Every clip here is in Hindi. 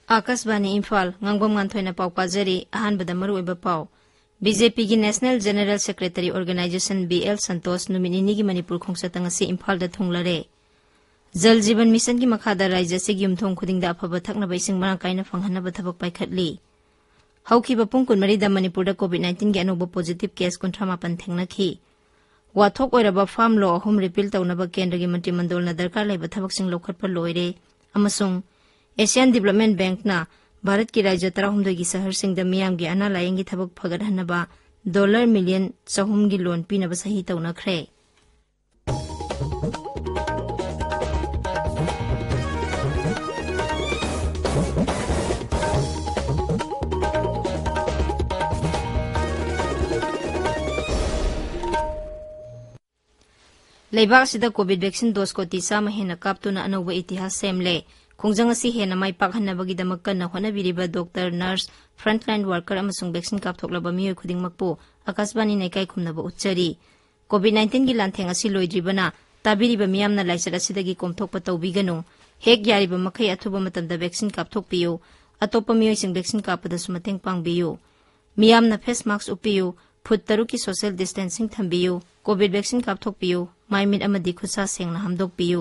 आकाशवाणी इम्फाल Ngangbam Nganthoi पाव पाजरी अहानबदा मरुओइबा पाव बीजेपी की national general secretary organisation BL Santosh नुमिनिनी की मणिपुर खोंगसतंग असि इम्फाल दा थुंगलरे जल जीवन मिशन की मखादा राज्य से युमथोंग खुदिंगदा अफबा थकनबा इसिंग मरांग कायना फंगहनबा थबक पाइखतली हौखिबा पुंग कुनमरी दा मणिपुर दा कोविड-19 की अनोबा पॉजिटिव केस 38 थेंगनाखी वाथोक ओइरबा फार्म लॉ अहुम रिपील तौनबा केंद्र की मंत्रिमंडल दरकार लेबा थबकसिंग लौखटपा लोइरे अमसुंग एशियन डेवलपमेंट बैंक ना भारत की राज्य 13 की शहर सिंह मियाम की अना लायंग की थबक फगरहनबा $1 मिलियन 400 की लोन पीनबा सही तौनखरे लेबाक सिदा कोविड वैक्सीन डोज को 30 महीना कापतुना अनौबा इतिहास सेमले खोंजंग असि हेना माइ पाखहनबगीदमक कन्ना होनबिरिबा डॉक्टर नर्स फ्रंटलाइन वर्कर अमसुंग वैक्सीन कापथोकलबा मियोय खुदिंगमकपो आकाशवाणी नेकाय खुमनबा उच्चरी कोविड-19 की लांथेंग असि लोइद्रिबना ताबिरिबा मियामना लाइचर असिदगी कोमथोकपा तौबिगनु हेक यारिबा मखै अथुबा मतमदा वैक्सीन कापथोकपियो अतोपा मियोयसिंग वैक्सीन कापदसु मतेंग पांगबियो मियामना फेस मास्क उपियो फुट 3 की सोशल डिस्टेंसिंग थंबियो कोविड वैक्सीन कापथोकपियो माइमिट अमदी खुसा सेंगना हमदोकपियो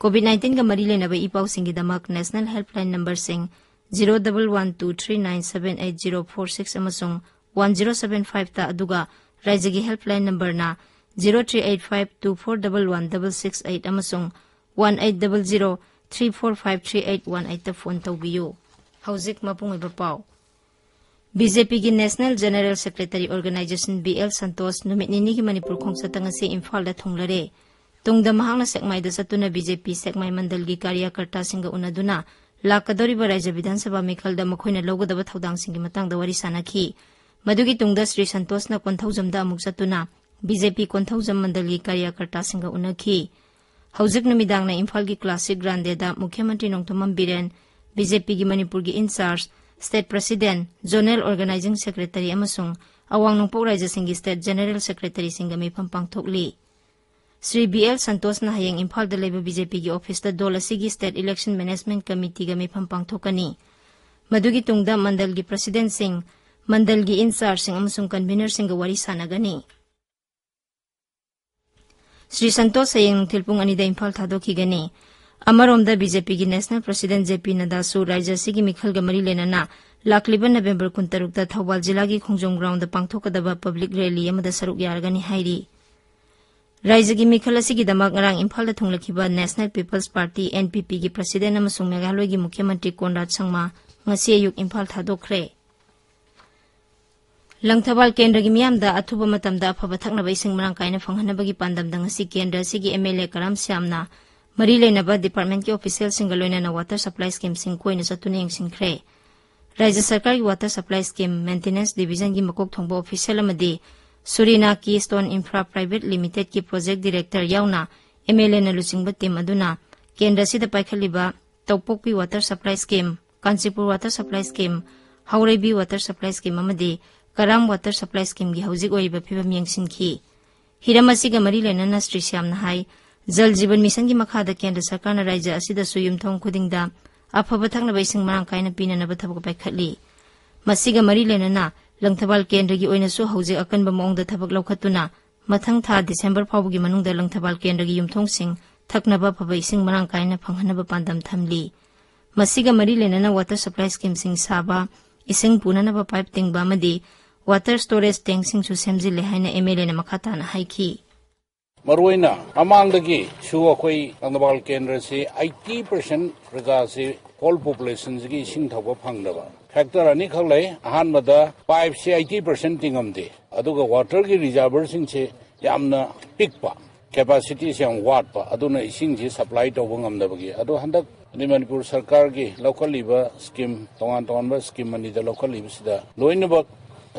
कोविड-19 का मरी लेनबा इपाउसिंगीदमक नेशनल हेल्पलाइन नंबर सिंग 01123978046 अमसुंग 1075 ता अदुगा राज्य हेल्पलाइन नंबर ना 0385241168 अमसुंग 1800345381 ता फोन तौबियो हौजिक मपुंगइबा पाव बीजेपी की national general secretary organisation BL Santosh नुमितनिनी की मणिपुर खोंगसतंग असि इम्फाल दा थुंगलरे तुंगदा महांगना सेकमाइदा सतुना बीजेपी सेकमाइ मंडल की कार्यकर्ता सिंग उनदुना लाकदोरिबा राज्य विधानसभा मिखलदा मखोइना लौगदबा थौदांग सिंगी मतंगदा वरी सानाखी मदुगी तुंगदा श्री संतोषना कोंथौजमदा अमुक सतुना बीजेपी कोंथौजम मंडल की कार्यकर्ता सिंग उनखी हौजिक नुमिदांगना इम्फाल की क्लासिक ग्रांडेदा मुख्यमंत्री नोंथोमम बिरेन बीजेपी की मणिपुर की in-charge state president zonal organising secretary अमसुंग अवांग नोंपोक राज्य सिंगी स्टेट जनरल सेक्रेटरी सिंग मिफम पांगथोकली श्री बीएल संतोष ना हयेंग इम्फाल दा लेबा बीजेपी की ऑफिस दा दोल असिगी स्टेट इलेक्शन मैनेजमेंट कमिटी गा मिफम पांगथोकनी मदुगी तुंगदा मंडल की प्रेसिडेंट सिंग मंडल की इंचार्ज सिंग अमसुंग कन्वीनर सिंग गा वरी सानागनी श्री संतोष हयेंग नुंथिलपुंग अनिदा इम्फाल थादोखिगनी अमरोमदा बीजेपी की नेशनल प्रेसिडेंट जेपी नड्डासु राज्य सिगी मिखल गा मरी लेनाना लाखलिबा नवेंबर 23 दा थौबाल जिला की खोंजोंग ग्राउंड दा पांगथोकदबा पब्लिक रैली अमदा सरुक यारगनी हाइरी राज्य की मिखल असिगीदमक ngarang इम्फाल दा थुंगलखिबा नेशनल पीपल्स पार्टी एनपीपी की प्रेसिडेंट अमसुंग मेघालय की मुख्यमंत्री कोनराड संगमा ngasi ayuk इम्फाल थादोखरे लंगथबाल केंद्र की मियामदा अथुबा मतमदा अफबा थकनबा इसिंग मरांग कायना फंगहनबगी पांदमदा ngasi केंद्र सिगी एमएलए करम श्यामना मरी लेनबा डिपार्टमेंट के ऑफिशियल सिंग लोइना वाटर सप्लाई स्कीम सिंग कोइना सतुने यंगसिंखरे राज्य सरकार की water supply scheme maintenance division की मकोक थोंबा ऑफिशियल अमदी सुरीना की स्टोन इंफ्रा प्राइवेट लिमिटेड की प्रोजेक्ट डायरेक्टर याउना एमएलए न लुचिंगबा टीम अदुना केंद्र सिदा पाइखलिबा तौपोकपी water supply scheme Kanchipur water supply scheme Haorebi water supply scheme अमदी कराम वाटर सप्लाई स्कीम की हौजिक ओइबा फिबम यंगसिंखी हिरम असिगा मरी लेनना श्री श्यामना हाई जल जीवन मिशन की मखादा केंद्र सरकार न राज्य असिदा सुयुमथोंग खुदिंगदा अफबा थकनबा इसिंग मरांग कायना पीननबा थबक पाइखली मसिगा मरी लेनना लंगथबाल केंद्र की ओइनसु हौजिक अकनबा मोंगदा थबक लौखतुना मथंग था दिसंबर फावगी मनुंगदा लंगथबाल केंद्र की युमथोंगसिंग थकनबा फबा इसिंग मरांग कायना फंगहनबा पांदम थमली मसिगा मरी लेनना वाटर सप्लाई स्कीम सिंग साबा इसिंग पुननबा पाइप तिंगबा अमदी वाटर स्टोरेज टैंक सिंग सु सेमजिले हाइना एमएलए न मखाताना हाइखी मरुइना अमांगदगी सु अखोई लंगथबाल केंद्र से 80% प्रजा से होल पॉपुलेशन की इसिंग थौबा फंगदबा फैक्टर अनी खलै अहानबदा पाइप से 80% तिंगमदे अदुगा वाटर की रिजर्वर सिंग से यामना पिकपा कैपेसिटी से वाटपा अदुना इसिंग से सप्लाई तौबा ngamdabagi अदु हंदक मणिपुर सरकार की लोकल लिबा स्कीम तोंगान तोंगानबा स्कीम मनिदा लोकल लिबसिदा लोइनबक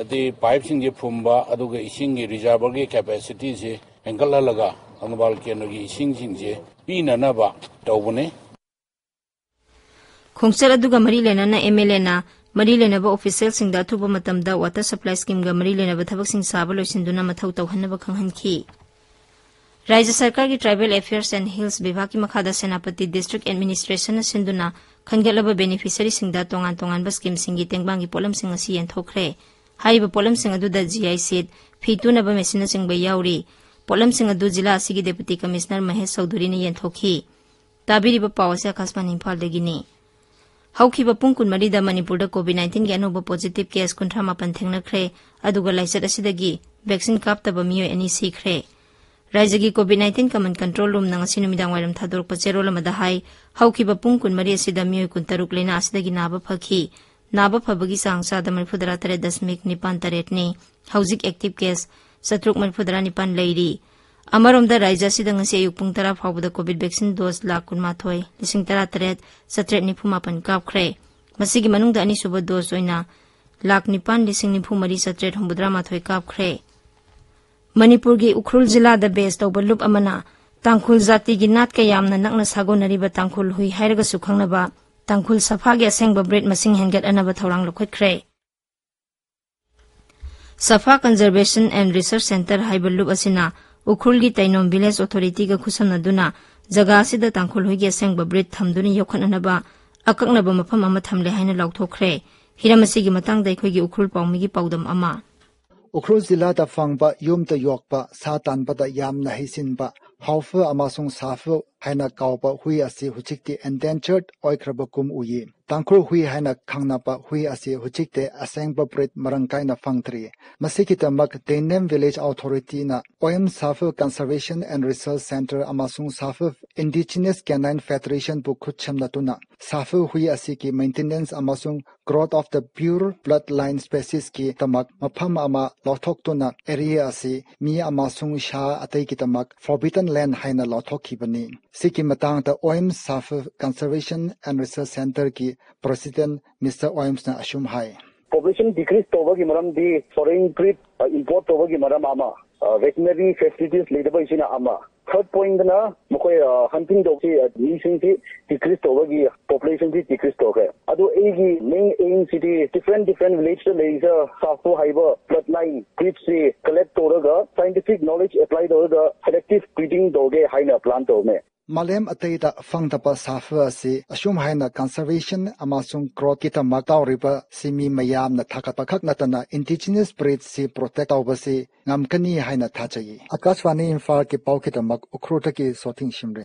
अदि पाइप सिंग जे फुमबा अदुगा इसिंग की रिजर्वर की कैपेसिटी से एंगललगा लंगथबाल केंद्र की इसिंग सिंग से पीननबा तौबने खोंगचर अदुगा मरी लेनना एमएलए ना मरी लेनबा ऑफिशियल सिंग दा थुबा मतमदा वाटर सप्लाई स्कीम गा मरी लेनबा थबक सिंग साबा लोइसिंदुना मथौ तौहनबा खंगहनखी राज्य सरकार की ट्राइबल अफेयर्स एंड हिल्स विभाग की मखादा सेनापति डिस्ट्रिक्ट एडमिनिस्ट्रेशन सिंधुना खनगलबा बेनिफिशियरीसिंगदा तोंगान तोंगानबा स्कीमसिंगी तेंगबांगी पोलमसिंग asi yenthokre haiba polamsing aduda GI seat फितुनबा मेसिन सिंगबा याउरी पोलमसिंग अदु जिला असिगी डेप्यूटी कमिश्नर महेश चौधरी ने यंथोखी ताबिरिबा पावसे आकाशवाणी इम्फाल दगिनी हौखिबा पुंग कुनमरीदा मणिपुरदा कोविड-19 गे अनोबा पॉजिटिव केस 38 थेंगनख्रे अदुगा लाइसत असिदगी वैक्सीन कापतबा मियोय अनि सिख्रे राज्यगी कोविड-19 कमन कंट्रोल रूम नंगसी नुमिदांग वाइरम थादोरपा चेरोल अमदा हाई हौखिबा पुंग कुनमरी असिदा मियोय 13 लेना असिदगी नाबा फखी नाबा फबगी सांगसादा 43.9 ने हौजिक एक्टिव केस 7.9 लेरी अमरोमदा राज्य असिदा ngasi ayuk pung 10 फावबदा कोविड वैक्सीन डोज 1,13,794 कापख्रे मसिगी मनुंगदा अनि सुबा डोज ओइना 1,09,9,793 कापख्रे मणिपुर की उखरुल जिला द बेस तौबा लुप अमना तांखुल जाति की नात का यामना नकना सागोनरिबा तांखुल हुई हाइरगा सुखंगनबा तांखुल सफागी असेंगबा ब्रेड मसिंग हेंगत अनबा थौरांग लखोत्ख्रे सफा कंजर्वेशन एंड रिसर्च सेंटर हाइबा लुप असिना उखरुल की तैनोम विलेज अथॉरिटी का खुसमनदुना जगह असिदा तांखुल हुई की असेंगबा ब्रेड थमदुनी योखननबा अककनबा मफम अमा थमले हाइना लौथोख्रे हिरमसिगी मतंगदा अखोइगी उखरुल पाउमिगी पाउदम अमा उखरुल जिला दा फंगबा युमता योकबा सा तानबदा यामना हिसिनबा हाउफ अमासुंग साफ हाइना कावबा हुई असी हुचिकती एंडेंजर्ड ओइख्रबा कुम उयि तांखुर हुई हाइना खांगनापा हुई असी हुचिकते असेंगबा ब्रेड मरंकाइना फंगत्रि मसिकी तमक तेनेम विलेज अथॉरिटी ना ओएम साफ कंजर्वेशन एंड रिसर्च सेंटर अमासुंग साफ इंडिजिनस कैनाइन फेडरेशन बु खुदछमनतुना साफ हुई असी की मेंटेनेंस अमासुंग growth of the pure blood line species की तमक मफम अमा लौथोक्तुना एरिया असी मी अमासुंग शा अतै की तमक फॉरबिडन लैंड हाइना लौथोखिबनी सिकी मतंग द ओएम साफ कंजर्वेशन एंड रिसर्च सेंटर की प्रेसिडेंट मिस्टर ओएम्स ना असुम हाई पॉपुलेशन डिक्रीज तोबगी मरम दी फॉरेन ब्रीड इंपोर्ट तोबगी मरम आमा वेटनरी फैसिलिटीज लेदबा इसिना आमा थर्ड पॉइंट ना मकोय हंटिंग डॉग मीसिंग की डिक्रीज तोबगी पॉपुलेशन की डिक्रीज तोगे अदो एगी मेन एम सिटी डिफरेंट विलेज लेजा साफो हाइबा ब्लड लाइन ब्रीड से कलेक्ट तोरगा साइंटिफिक नॉलेज अप्लाई तोरगा सेलेक्टिव ब्रीडिंग दोगे हाइना प्लान तोमे मालेम अतैदा फंगतपा साफ असी असुम हाइना कंजर्वेशन अमासुंग ग्रोथ की तमक तावरिबा सिमी मयाम न थाकतपा खक नतना इंडिजिनस ब्रीड से प्रोटेक्ट तौबसी ngамकनी हाइना थाचई आकाशवाणी इम्फाल के पाउ की तमक उखरुट की सोथिंग शिमरे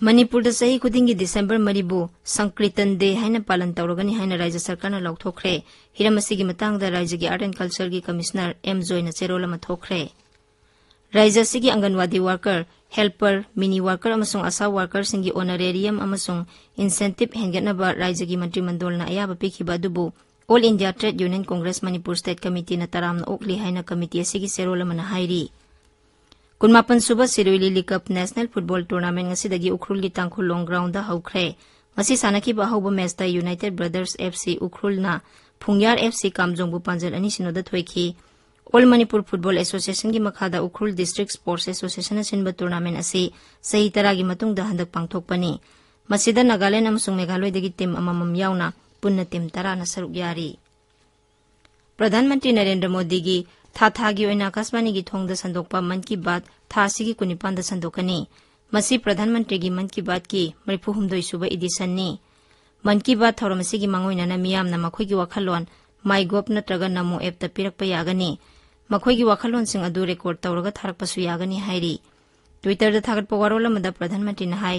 मणिपुर द सही खुदिंगी दिसंबर मरिबु संक्रितन डे हाइना पालन तौरगनी हाइना राज्य सरकार न लौथोख्रे हिरमसिगी मतंगदा राज्य की आर्ट एंड कल्चर की कमिश्नर एम जोइना चेरोल म थोख्रे राज्य सिगी anganwadi worker helper mini worker अमसुंग आशा वर्कर सिंगी ऑनरेरियम अमसुंग इंसेंटिव हेंगेटनबा राज्य की मंत्रिमंडलना अयाबा पिखिबा दुबु all India trade union congress Manipur state committee न तरामना ओकली हाइना कमिटी सिगी सेरोल मना हाइरी 19 सुबह Siroi lily cup national football tournament ngasiदagi उखरुल की तांखुलोंग ग्राउंड दा हौख्रे मसी सानाखिबा हौबा मैच दा यूनाइटेड ब्रदर्स एफसी उखरुल ना फुंग्यार एफसी कामजोंबु पांजल अनि सिनोदा थोइखी ऑल मणिपुर फुटबॉल एसोसिएशन की मखादा उखरुल डिस्ट्रिक्ट स्पोर्ट्स एसोसिएशन सिनबा टूर्नामेंट असि सही तरागी मतुंग दा हंदक पांगथोकपनी मसिदा नागालैंड अमसुंग मेघालय दगी टीम अममम यावना पुन्ना टीम 10 ना सरुक यारी प्रधानमंत्री नरेंद्र मोदी की थाथागी ओइना आकाशवाणी की थोंगदा संदोकपा मन की बात थासी की कुनिपांदा संदोकनी मसी प्रधानमंत्री की मन की बात की 34 सुबह एडिशन नि मन की बात थौरमसी की मांगोइना ना मियामना मखोई की वखलोन माई गोप नत्रगा नमो एप ता पिरकपा यागनी मखोई की वखलोन सिंग अदु रिकॉर्ड तौरगा थारकपसु यागनी हाइरी ट्विटर दा थागतपा वारोल अमदा प्रधानमंत्री ना हाई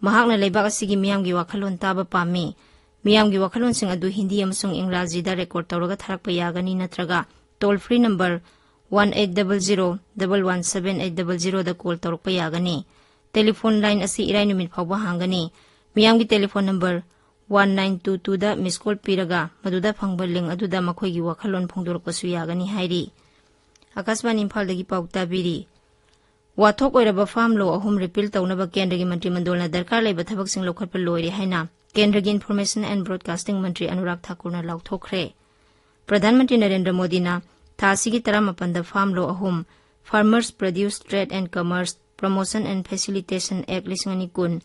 महाकना लेबाक असिगी मियाम की वखलोन ताबा पामी मियाम की वखलोन सिंग अदु हिंदी अमसुंग इंग्राजी दा रिकॉर्ड तौरगा थारकपा यागनी नत्रगा टोल फ्री नंबर 1800117800 दा कॉल तौरकपा यागनी टेलीफोन लाइन असी इराई नुमित फावबा हांगनी मियाम की टेलीफोन नंबर 1922 दा मिस कॉल पीरगा मदुदा फंगबा लिंक अदुदा मखोई की वखलोन फोंदोरकपसु यागनी हाइरी आकाशवाणी इम्फाल दगी पाउता बिरी वाथोक ओइरबा फार्म लो अहुम रिपील तौनबा केंद्र की मंत्रिमंडलना दरकार लेबा थबकसिंग लौखटपा लोइरे हाइना केंद्र की इन्फॉर्मेशन एंड ब्रॉडकास्टिंग मंत्री अनुराग ठाकुरना लौथोखरे प्रधानमंत्री नरेंद्र मोदी ना थासी की 18 फार्म लो अहुम farmers produce trade and commerce promotion and facilitation act 2019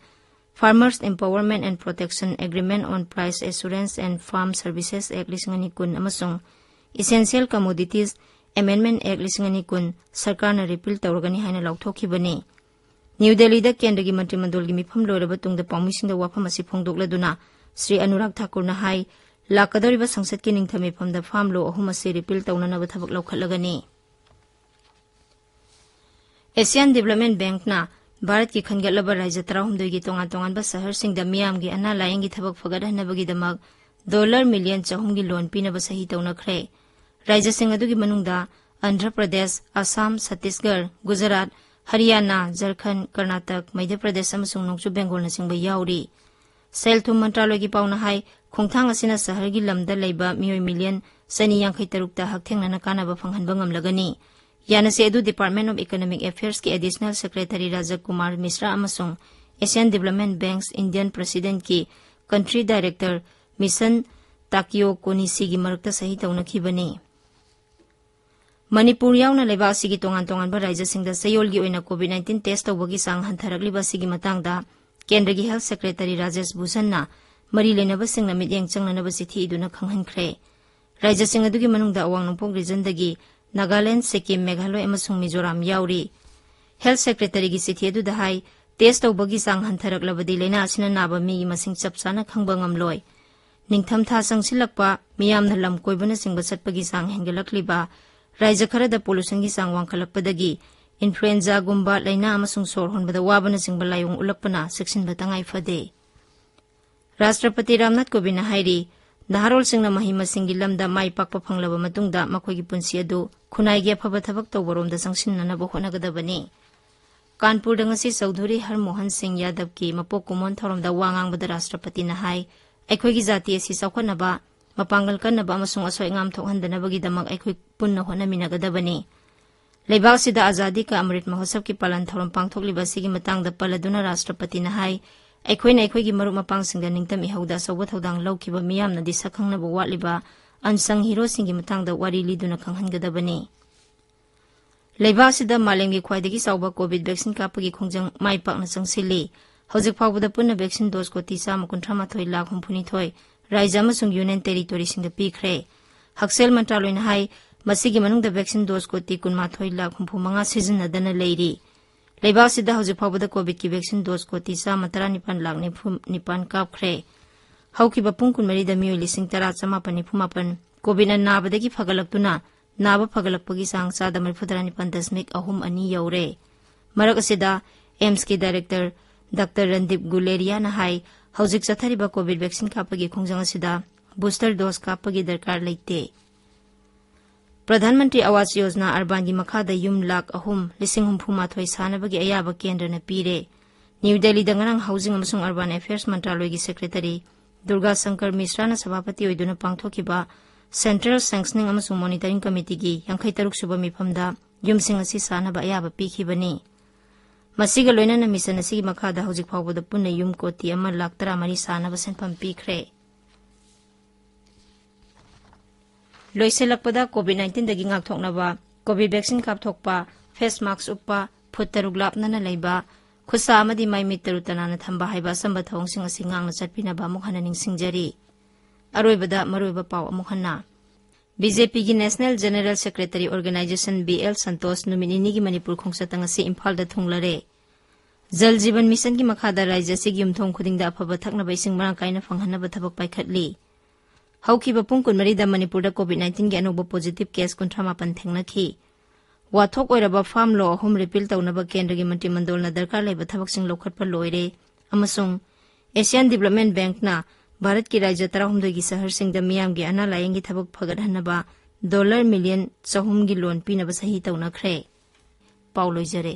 farmers empowerment and protection agreement on price assurance and farm services act 2019 अमसुंग इसेंशियल कमोडिटीज अमेंडमेंट एक्ट 2019 सरकार ने रिपील तौरगनी हाइना लौथोखिबनी न्यू दिल्ली दा केंद्र की मंत्रिमंडल की मिफम लोरब तुंगदा पाउमिसिंग दा वाफम असि फोंदोकलदुना श्री अनुराग ठाकुर ना हाई लाकदौरिबा संसद की निंगथम मिफम दा फार्म लो अहुम असि रिपील तौननब थबक लौखटलगनी एशियन डेवलपमेंट बैंक ना भारत की खनगलब राज्य 13 की तोंगान तोंगानबा शहर सिंगदा मियाम की अना लायंग की थबक फगदहनबगी दमक $4 मिलियन की लोन पीनब सही तौनखरे राज्य सिंह अदुगी मनुंगदा आंध्र प्रदेश असम छत्तीसगढ़ गुजरात हरियाणा झारखंड कर्नाटक मध्य प्रदेश अमसुंग नोंगचु बेंगोल नसिंगबा याउरी सेल थुम मंत्रालय की पाउना हाई खोंथांग असिना शहर की लमदा लेबा मियोय मिलियन 253 ता हकथेंगना कानाबा फंगहनबा ngamlagani यानसे एदु डिपार्टमेंट ऑफ इकोनॉमिक अफेयर्स के एडिशनल सेक्रेटरी राजा कुमार मिश्रा अमसुंग Asian development bank's Indian president की country director mission Takeo Konishi की मरकता सही तौनखिबनी मणिपुर यावना लेबा सिगी तोंगान तोंगानबा राज्य सिंगदा सयोल की ओइना कोविड-19 टेस्ट तौबगी सांग हंथरकलिबा सिगी मतंगदा केंद्र की हेल्थ सेक्रेटरी राजेश भूषणना मरी लेनबा सिंगना मित्येंग चंगनबा सिथि इदुना खंगहनख्रे राज्य सिंग अदुगी मनुंगदा अवांग नोंपोक रीजनदगी नागालैंड सिक्किम मेघालय अमसुंग मिजोराम याउरी हेल्थ सेक्रेटरी की सिथि अदुदा हाई टेस्ट तौबगी सांग हंथरकलबदी लेना असिना नाबा मिगी मसिंग चपचाना खंगबा ngamloi निंगथम था संगसिलकपा मियामना लम कोइबना सिंगबा सटपगी सांग हेंगलकलिबा राज्य खरदा पोल्यूशन की सांग वांखलकपदगी इन्फ्लुएंजा गुम्बा लेना अमसुंग सोर होनबदा वाबना सिंगबा लायोंग उलकपना सेक्सिनबा तंगाई फदे राष्ट्रपति रामनाथ कोविंद हाइरी नहारोल सिंगना महिमा सिंगी लमदा माई पाकपा फंगलबा मतुंगदा मखोइगी पुंसी अदु खुनाइगी अफबा थबक तौबरोमदा संगसिननबा होनगदबनी कानपुर दंगसी चौधरी हरमोहन सिंह यादव की मपोक कुमोन थौरमदा वांगांगबदा राष्ट्रपति ना हाई अखोइगी जाति असि चौखनबा मपांगल कन्नबा अमसुंग असोय ngam थोकहनदनबगीदमक अखोइ पुन्ना होनमिनगदबनी लेबासिदा आजादी का अमृत महोत्सव की पालन थौरम पांगथोकलिबा सिगी मतंगदा पलदुना राष्ट्रपति ना हाई अखोइना अखोइगी मरुप मपांगसिंगदा निंगतम इहौदा सौबा थौदांग लौखिबा मियामनदी सखंगनबा वाटलिबा अनसंग हीरो सिंगी मतंगदा वारी लिदुना खंगहनगदबनी लेबासिदा मालेमगी ख्वाइदगी चौबा कोविड वैक्सीन कापगी खोंजंग माई पाकना चंगसिली हौजिक फाउबदा पुन्ना वैक्सीन डोज को 353 लाख 52 राज्य अमसुंग यूनियन टेरिटोरी सिंगदा पीखरे हक्सेल मंत्रालयना हाई मसिगी मनुंगदा वैक्सीन डोज को 19 लाख 55 सिजनदना लेरी लेबासिदा हौजिक फाउबदा कोविड की वैक्सीन डोज को 39 लाख 9 कापखरे हौकिबा पुंग 14 मियोय लिसिंग 10,958 कोविड नाबदगी फगलक्तुना नाबा फगलकपगी सांग 39.2 यौरे मरक असिदा एम्स की डायरेक्टर डॉक्टर रणदीप गुलेरिया ना हाई हौजिक चथरिबा कोविड वैक्सीन कापगी खोंजंग असिदा बूस्टर डोज कापगी दरकार लेते प्रधानमंत्री आवास योजना अर्बान की मखादा युम लाख 3,50,000 सानबगी अयाबा केंद्र न पीरे न्यू दिल्ली दंगरंग हाउसिंग अमसुंग अर्बान अफेयर्स मंत्रालय की सेक्रेटरी दुर्गा शंकर मिश्रा न सभापति ओइदुना पांगथोकिबा सेंट्रल सैंक्शनिंग अमसुंग मॉनिटरिंग कमिटी की 53 सुबा मिफमदा युमसिंग असि सानबा अयाबा पीखिबनी मसिगा लोइनना मिशन असिगी मखादा हौजिक फाउबदा पुन्ना युम कोटी 1,13,000 सानबा सेनफम पीखरे लोइसेलकपदा कोविड-19 दगी ngakthoknaba कोविड वैक्सीन कापथोकपा फेस मास्क उपा फुट तरुक लापनना लेबा खुसा अमदी माइ मिट तरु तनाना थंबा हाइबा संबा थौंगसिंग असि ngang चटपिनबा मुखना निंगसिंगजरी अरोइबदा मरोइबा पाव अमुखना बीजेपी की national general secretary organisation BL Santosh नुमिनिनी की मणिपुर खोंगसतंग असि इम्फाल दा थुंगलरे जल जीवन मिशन की मखादा राज्य से युमथोंग खुदिंगदा अफबा थकनबा इसिंग मरांग काइना फंगहनबा थबक पाइखटली हौकिबा पुंग 14 मणिपुर दा कोविड-19 की अनोबा पॉजिटिव केस 38 थेंगनखी वाथोक ओइरबा फार्म लॉ अहुम रिपील तौनबा केंद्र की मंत्रिमंडल न दरकार लेबा थबकसिंग लौखटपा लोइरे अमसुंग एशियन डेवलपमेंट बैंक ना भारत की राज्य 13 की शहर सिंगदा मियाम की अना लायंगी थबक फगदहनबा $1 मिलियन 400 की लोन पीनबा सही तौनखरे पाउलोइजरे।